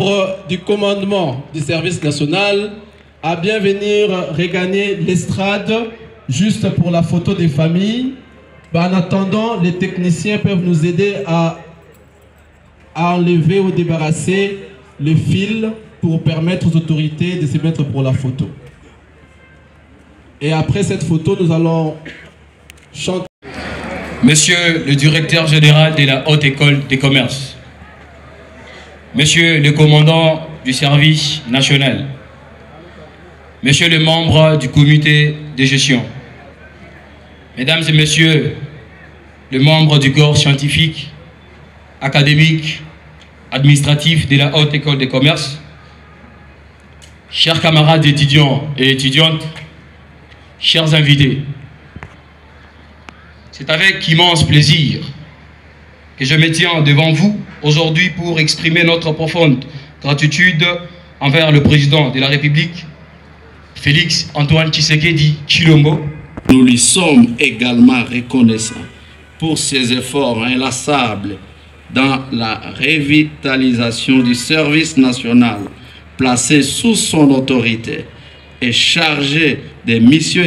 membres du commandement du service national à bien venir regagner l'estrade juste pour la photo des familles. En attendant, les techniciens peuvent nous aider à enlever ou débarrasser les fils pour permettre aux autorités de se mettre pour la photo. Et après cette photo, nous allons chanter. Monsieur le directeur général de la Haute École des Commerces, Monsieur le commandant du service national, Monsieur le membre du comité de gestion, Mesdames et Messieurs les membres du corps scientifique, académique, administratif de la Haute École des Commerces, chers camarades étudiants et étudiantes, chers invités, c'est avec immense plaisir que je me tiens devant vous aujourd'hui pour exprimer notre profonde gratitude envers le président de la République, Félix Antoine Tshisekedi Tshilombo. Nous lui sommes également reconnaissants pour ses efforts inlassables dans la revitalisation du service national placé sous son autorité et chargé des missions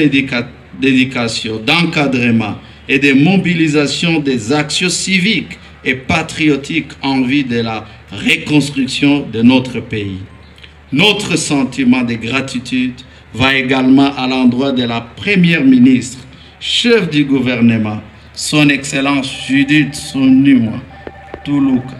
d'éducation, d'encadrement et de mobilisation des actions civiques et patriotiques en vue de la reconstruction de notre pays. Notre sentiment de gratitude va également à l'endroit de la Première ministre, chef du gouvernement, son Excellence Judith Suminwa Tuluka,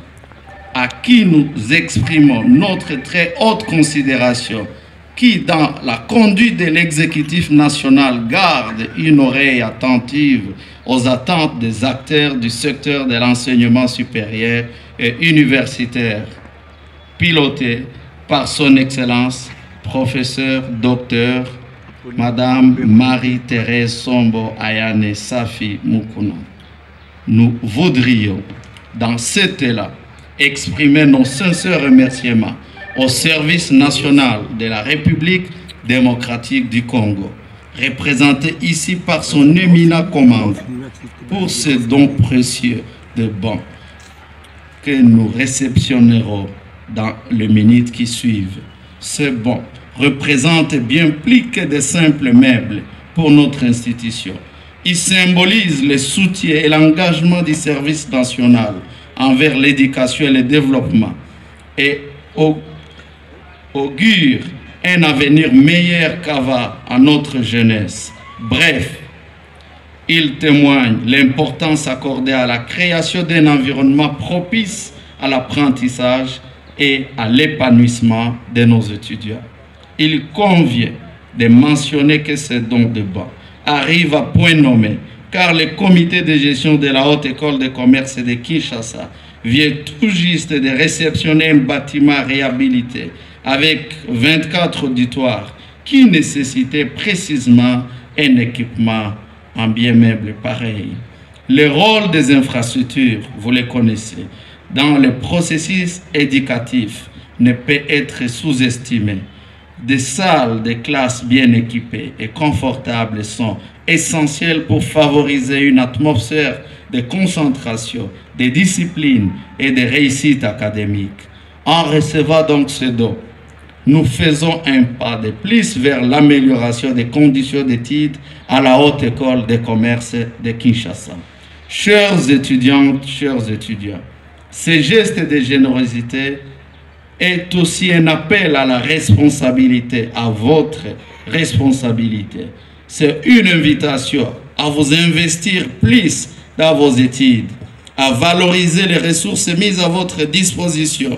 à qui nous exprimons notre très haute considération, qui, dans la conduite de l'exécutif national, garde une oreille attentive aux attentes des acteurs du secteur de l'enseignement supérieur et universitaire, piloté par son Excellence, professeur, docteur, Madame Marie-Thérèse Sombo Ayane Safi Mukuna. Nous voudrions, dans cet élan, exprimer nos sincères remerciements au service national de la République démocratique du Congo, représenté ici par son éminent commandant, pour ce don précieux de bons que nous réceptionnerons dans les minutes qui suivent. Ce bon représente bien plus que de simples meubles pour notre institution. Il symbolise le soutien et l'engagement du service national envers l'éducation et le développement et augure un avenir meilleur qu'avant à notre jeunesse. Bref, il témoigne l'importance accordée à la création d'un environnement propice à l'apprentissage et à l'épanouissement de nos étudiants. Il convient de mentionner que ce don de bas arrive à point nommé, car le comité de gestion de la Haute École de Commerce de Kinshasa vient tout juste de réceptionner un bâtiment réhabilité avec 24 auditoires qui nécessitait précisément un équipement en bien meuble pareil. Le rôle des infrastructures, vous les connaissez, dans le processus éducatif ne peut être sous-estimé. Des salles de classe bien équipées et confortables sont essentielles pour favoriser une atmosphère de concentration, de discipline et de réussite académique. En recevant donc ce don, nous faisons un pas de plus vers l'amélioration des conditions d'études à la Haute École de Commerce de Kinshasa. Chers étudiantes, chers étudiants, ce geste de générosité est aussi un appel à la responsabilité, à votre responsabilité. C'est une invitation à vous investir plus dans vos études, à valoriser les ressources mises à votre disposition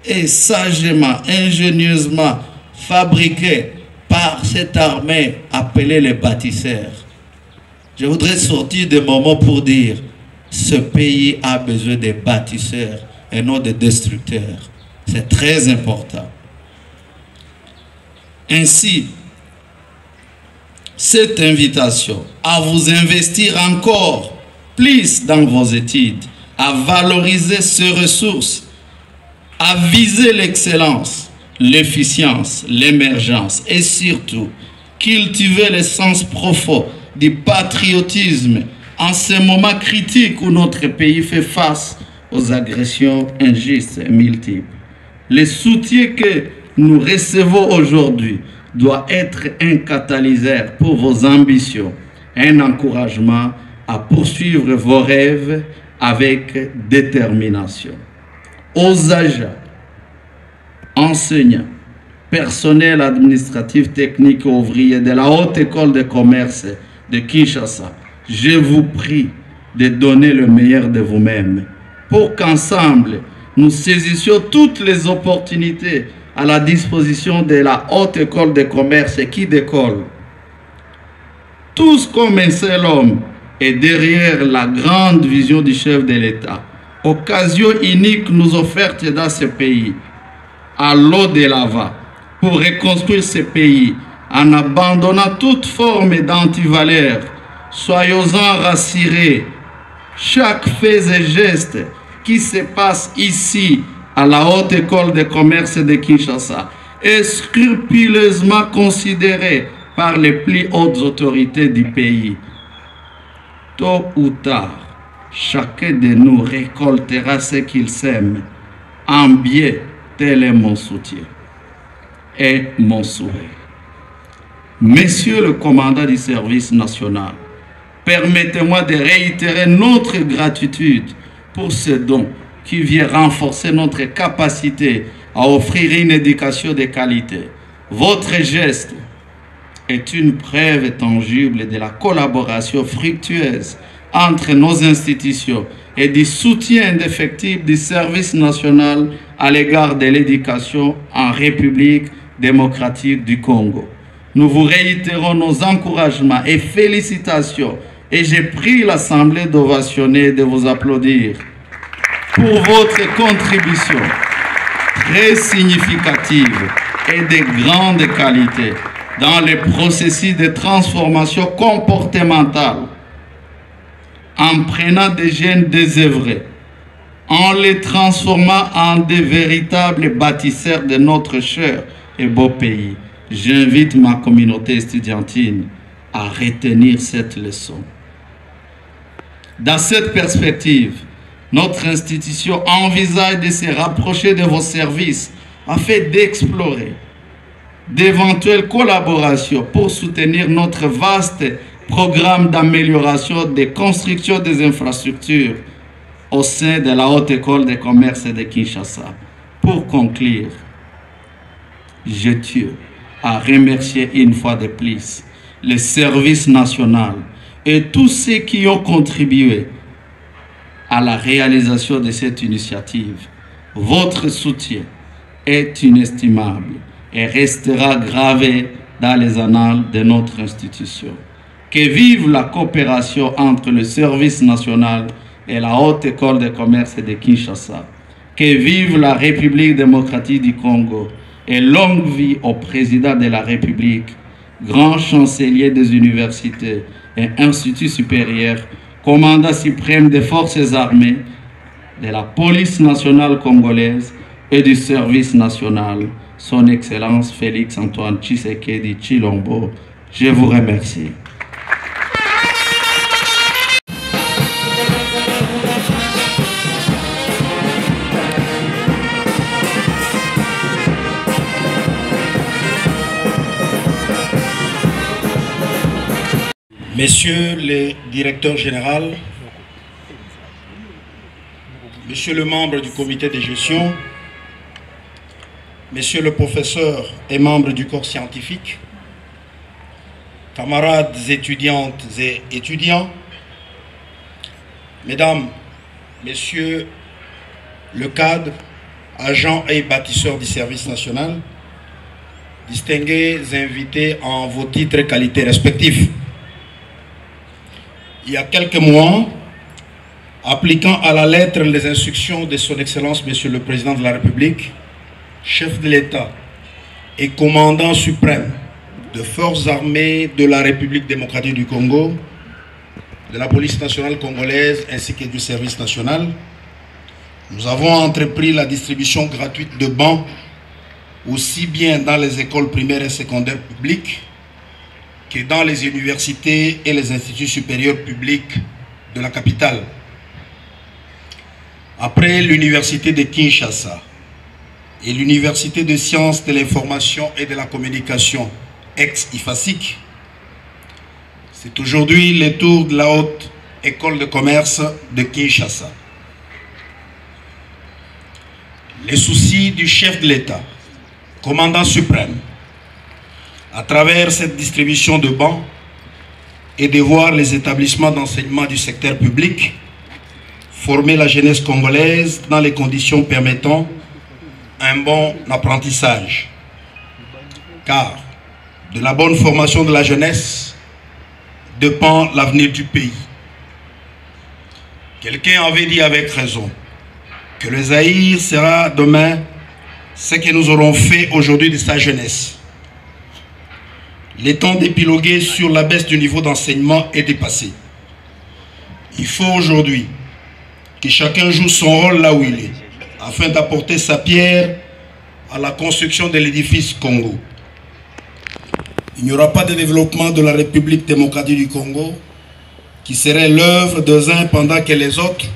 et sagement, ingénieusement fabriquées par cette armée appelée les bâtisseurs. Je voudrais sortir des moments pour dire ce pays a besoin de bâtisseurs et non de destructeurs. C'est très important. Ainsi, cette invitation à vous investir encore plus dans vos études, à valoriser ces ressources, à viser l'excellence, l'efficience, l'émergence et surtout cultiver le sens profond du patriotisme en ce moment critique où notre pays fait face aux agressions injustes et multiples. Le soutien que nous recevons aujourd'hui doit être un catalyseur pour vos ambitions, un encouragement à poursuivre vos rêves avec détermination. Aux agents, enseignants, personnel administratif, technique et ouvrier de la Haute École de Commerce de Kinshasa, je vous prie de donner le meilleur de vous-même pour qu'ensemble, nous saisissions toutes les opportunités à la disposition de la Haute École de Commerce qui décolle. Tous comme un seul homme et derrière la grande vision du chef de l'État. Occasion unique nous offerte dans ce pays. Allons de l'avant pour reconstruire ce pays en abandonnant toute forme d'antivaleur. Soyons-en rassurés. Chaque fait et geste qui se passe ici à la Haute École de Commerce de Kinshasa est scrupuleusement considéré par les plus hautes autorités du pays. Tôt ou tard, chacun de nous récoltera ce qu'il sème. En bien, tel est mon soutien et mon souhait. Monsieur le commandant du service national, permettez-moi de réitérer notre gratitude pour ce don qui vient renforcer notre capacité à offrir une éducation de qualité. Votre geste est une preuve tangible de la collaboration fructueuse entre nos institutions et du soutien indéfectible du service national à l'égard de l'éducation en République démocratique du Congo. Nous vous réitérons nos encouragements et félicitations et j'ai pris l'Assemblée d'ovationner et de vous applaudir pour votre contribution très significative et de grande qualité dans le processus de transformation comportementale, en prenant des jeunes désœuvrés, en les transformant en des véritables bâtisseurs de notre cher et beau pays. J'invite ma communauté estudiantine à retenir cette leçon. Dans cette perspective, notre institution envisage de se rapprocher de vos services afin d'explorer d'éventuelles collaborations pour soutenir notre vaste programme d'amélioration des constructions des infrastructures au sein de la Haute École de Commerce de Kinshasa. Pour conclure, je tiens à remercier une fois de plus le service national et tous ceux qui ont contribué à la réalisation de cette initiative. Votre soutien est inestimable et restera gravé dans les annales de notre institution. Que vive la coopération entre le service national et la Haute École de Commerce de Kinshasa. Que vive la République démocratique du Congo et longue vie au président de la République, grand chancelier des universités et instituts supérieurs, commandant suprême des forces armées, de la police nationale congolaise et du service national, son Excellence Félix Antoine Tshisekedi Tshilombo. Je vous remercie. Messieurs les directeurs généraux, Monsieur le membre du comité de gestion, Monsieur le professeur et membre du corps scientifique, camarades étudiantes et étudiants, Mesdames, Messieurs le cadre, agents et bâtisseurs du service national, distingués invités en vos titres et qualités respectifs. Il y a quelques mois, appliquant à la lettre les instructions de son Excellence Monsieur le Président de la République, chef de l'État et commandant suprême de forces armées de la République démocratique du Congo, de la police nationale congolaise ainsi que du service national, nous avons entrepris la distribution gratuite de bancs aussi bien dans les écoles primaires et secondaires publiques que dans les universités et les instituts supérieurs publics de la capitale. Après l'université de Kinshasa, et l'Université de sciences de l'information et de la communication, ex-IFASIC, c'est aujourd'hui le tour de la Haute École de commerce de Kinshasa. Les soucis du chef de l'État, commandant suprême, à travers cette distribution de bancs, et de voir les établissements d'enseignement du secteur public former la jeunesse congolaise dans les conditions permettant un bon apprentissage. Car de la bonne formation de la jeunesse dépend l'avenir du pays. Quelqu'un avait dit avec raison que le Zaïre sera demain ce que nous aurons fait aujourd'hui de sa jeunesse. Le temps d'épiloguer sur la baisse du niveau d'enseignement est dépassé. Il faut aujourd'hui que chacun joue son rôle là où il est, afin d'apporter sa pierre à la construction de l'édifice Congo. Il n'y aura pas de développement de la République démocratique du Congo qui serait l'œuvre des uns pendant que les autres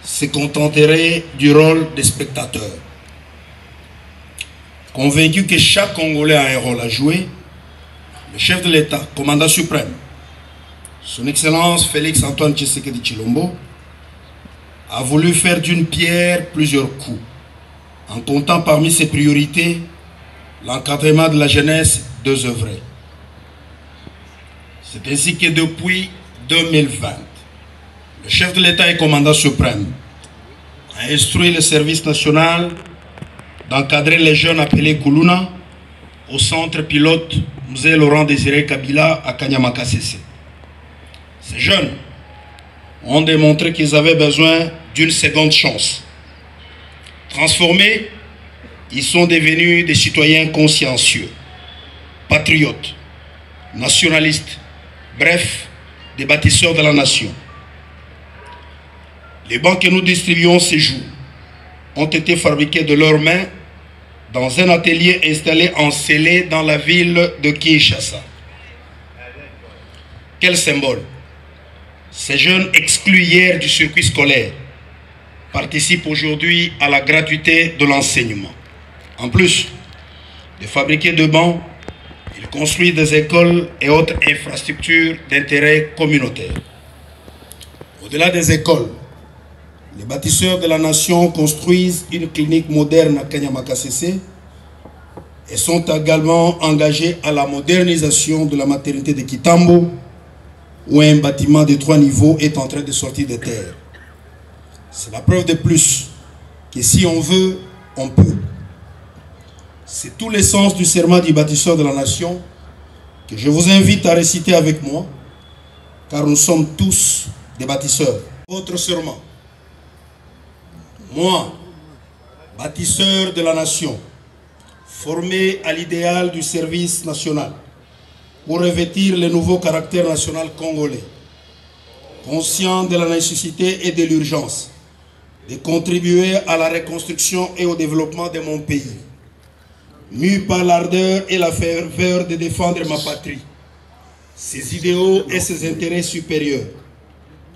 se contenteraient du rôle des spectateurs. Convaincu que chaque Congolais a un rôle à jouer, le chef de l'État, commandant suprême, son Excellence Félix Antoine Tshisekedi Tshilombo, a voulu faire d'une pierre plusieurs coups, en comptant parmi ses priorités l'encadrement de la jeunesse désœuvrée. C'est ainsi que depuis 2020, le chef de l'État et commandant suprême a instruit le service national d'encadrer les jeunes appelés Koulouna au centre pilote Mzee Laurent Désiré Kabila à Kanyama-Kasese. Ces jeunes ont démontré qu'ils avaient besoin d'une seconde chance. Transformés, ils sont devenus des citoyens consciencieux, patriotes, nationalistes, bref, des bâtisseurs de la nation. Les bancs que nous distribuons ces jours ont été fabriqués de leurs mains dans un atelier installé en Sélé dans la ville de Kinshasa. Quel symbole! Ces jeunes exclus hier du circuit scolaire participent aujourd'hui à la gratuité de l'enseignement. En plus de fabriquer de bancs, ils construisent des écoles et autres infrastructures d'intérêt communautaire. Au-delà des écoles, les bâtisseurs de la nation construisent une clinique moderne à Kanyama-Kasese et sont également engagés à la modernisation de la maternité de Kitambo, où un bâtiment de 3 niveaux est en train de sortir de terre. C'est la preuve de plus que si on veut, on peut. C'est tout l'essence du serment du bâtisseur de la nation que je vous invite à réciter avec moi, car nous sommes tous des bâtisseurs. Votre serment. Moi, bâtisseur de la nation, formé à l'idéal du service national, pour revêtir le nouveau caractère national congolais, conscient de la nécessité et de l'urgence de contribuer à la reconstruction et au développement de mon pays, mu par l'ardeur et la ferveur de défendre ma patrie, ses idéaux et ses intérêts supérieurs,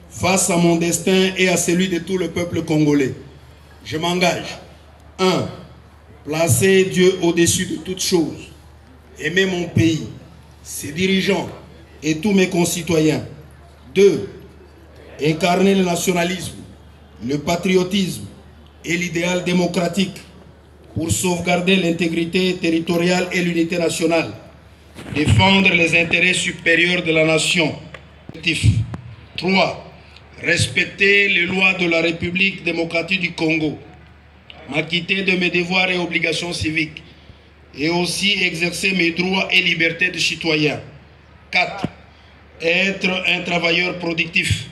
face à mon destin et à celui de tout le peuple congolais. Je m'engage. 1. Placer Dieu au-dessus de toutes choses. Aimer mon pays, ses dirigeants et tous mes concitoyens. 2. Incarner le nationalisme, le patriotisme et l'idéal démocratique pour sauvegarder l'intégrité territoriale et l'unité nationale. Défendre les intérêts supérieurs de la nation. 3. Respecter les lois de la République démocratique du Congo, m'acquitter de mes devoirs et obligations civiques, et aussi exercer mes droits et libertés de citoyen. 4. Être un travailleur productif,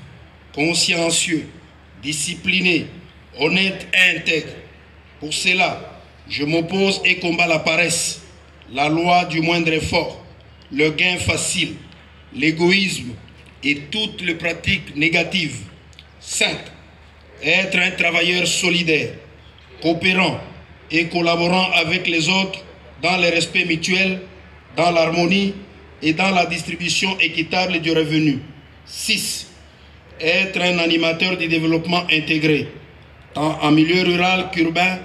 consciencieux, discipliné, honnête et intègre. Pour cela, je m'oppose et combats la paresse, la loi du moindre effort, le gain facile, l'égoïsme, et toutes les pratiques négatives. 5. Être un travailleur solidaire, coopérant et collaborant avec les autres dans le respect mutuel, dans l'harmonie et dans la distribution équitable du revenu. 6. Être un animateur du développement intégré, tant en milieu rural qu'urbain,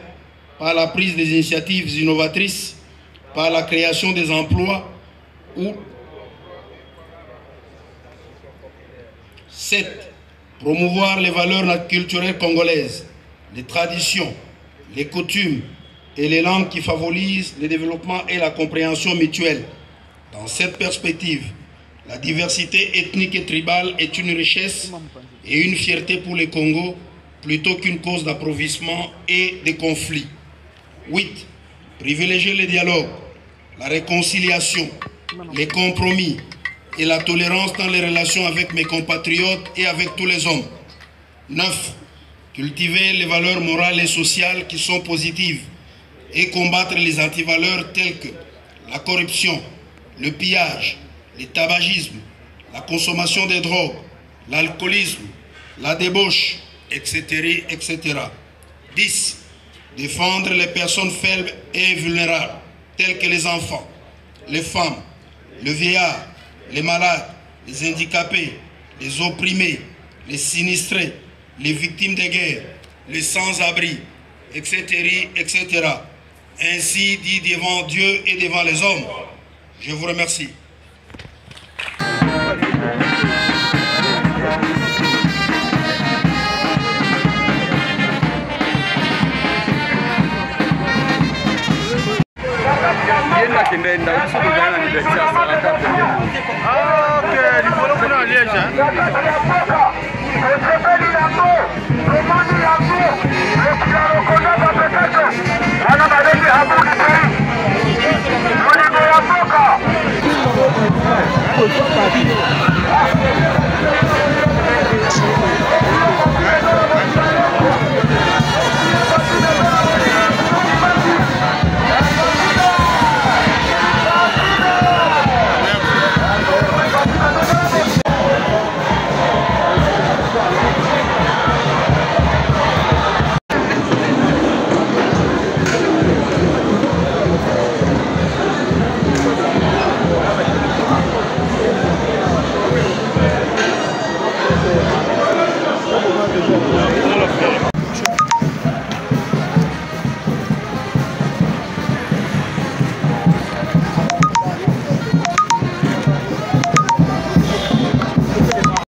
par la prise des initiatives innovatrices, par la création des emplois ou 7. Promouvoir les valeurs culturelles congolaises, les traditions, les coutumes et les langues qui favorisent le développement et la compréhension mutuelle. Dans cette perspective, la diversité ethnique et tribale est une richesse et une fierté pour le Congo plutôt qu'une cause d'appauvrissement et de conflits. 8. Privilégier le dialogue, la réconciliation, les compromis et la tolérance dans les relations avec mes compatriotes et avec tous les hommes. 9. Cultiver les valeurs morales et sociales qui sont positives et combattre les antivaleurs telles que la corruption, le pillage, le tabagisme, la consommation des drogues, l'alcoolisme, la débauche, etc., etc. 10. Défendre les personnes faibles et vulnérables, telles que les enfants, les femmes, le vieillard, les malades, les handicapés, les opprimés, les sinistrés, les victimes de guerre, les sans-abri, etc., etc. Ainsi dit devant Dieu et devant les hommes. Je vous remercie. Ah, ok, il faut le